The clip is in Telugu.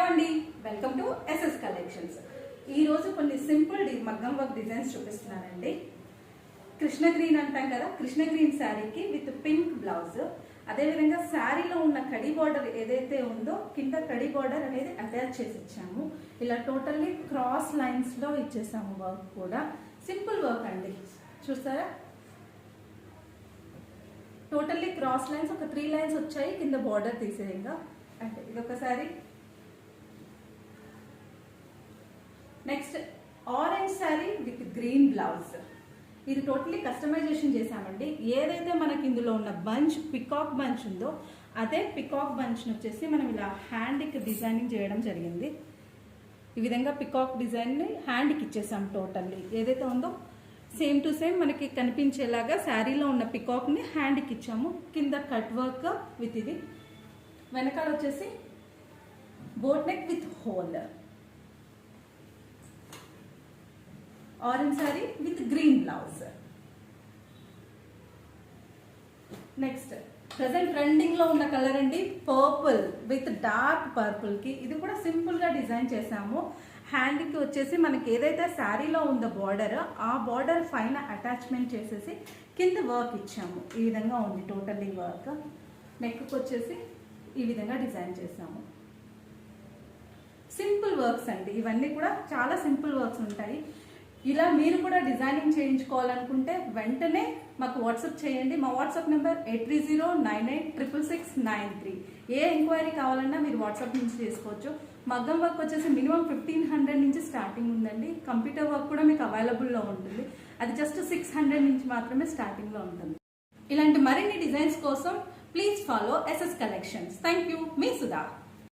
అండి, వెల్కమ్ టు ఎస్ఎస్ కలెక్షన్స్. ఈ రోజు కొన్ని సింపుల్ మగ్గం వర్క్ డిజైన్స్ చూపిస్తున్నానండి. కృష్ణ గ్రీన్ అంటాం కదా, కృష్ణ గ్రీన్ శారీకి విత్ పింక్ బ్లౌజ్. అదేవిధంగా శారీలో ఉన్న కడి బార్డర్ ఏదైతే ఉందో కింద కడి బార్డర్ అనేది అటాచ్ చేసి ఇచ్చాము. ఇలా టోటల్లీ క్రాస్ లైన్స్ లో ఇచ్చేసాము. వర్క్ కూడా సింపుల్ వర్క్ అండి, చూస్తారా? టోటల్లీ క్రాస్ లైన్స్, ఒక 3 లైన్స్ వచ్చాయి కింద బార్డర్ తీసేయంగా. అంటే ఇదొకసారి. Next orange sari with green blouse. ఇది టోటలీ కస్టమైజేషన్ చేసామండి. ఏదైతే మనకి ఇందులో ఉన్న బంచ్, పికాక్ బంచ్ ఉందో అదే పికాక్ బంచ్ వచ్చేసి మనం ఇలా హ్యాండ్కి డిజైనింగ్ చేయడం జరిగింది. ఈ విధంగా పికాక్ డిజైన్ని హ్యాండ్కి ఇచ్చేసాం. టోటల్లీ ఏదైతే ఉందో సేమ్ టు సేమ్ మనకి కనిపించేలాగా శారీలో ఉన్న పికాక్ని హ్యాండ్కి ఇచ్చాము. కింద కట్ వర్క్ విత్ ఇది. వెనకాల వచ్చేసి boat neck with whole. Orange sari with green blouse. Next present trending లో ఉన్న కలర్ అండి, పర్పుల్ విత్ డార్క్ పర్పుల్ కి. ఇది కూడా సింపుల్ గా డిజైన్ చేసాము. హ్యాండ్ కి వచ్చేసి మనకి ఏదైతే శారీలో ఉందో బార్డర్, ఆ బార్డర్ పైన అటాచ్మెంట్ చేసేసి కింద వర్క్ ఇచ్చాము. ఈ విధంగా ఉంది టోటల్లీ వర్క్. నెక్ వచ్చేసి ఈ విధంగా డిజైన్ చేసాము. సింపుల్ వర్క్స్ అండి, ఇవన్నీ కూడా చాలా సింపుల్ వర్క్స్ ఉంటాయి. ఇలా మీరు కూడా డిజైనింగ్ చేయించుకోవాలనుకుంటే వెంటనే మాకు వాట్సాప్ చేయండి. మా వాట్సాప్ నెంబర్ 8309866693. ఏ ఎంక్వైరీ కావాలన్నా మీరు వాట్సాప్ నుంచి చేసుకోవచ్చు. మగ్గం వర్క్ వచ్చేసి మినిమం 1500 నుంచి స్టార్టింగ్ ఉందండి. కంప్యూటర్ వర్క్ కూడా మీకు అవైలబుల్లో ఉంటుంది. అది జస్ట్ 600 నుంచి మాత్రమే స్టార్టింగ్లో ఉంటుంది. ఇలాంటి మరిన్ని డిజైన్స్ కోసం please follow SS collections. Thank you. మీ సుధా.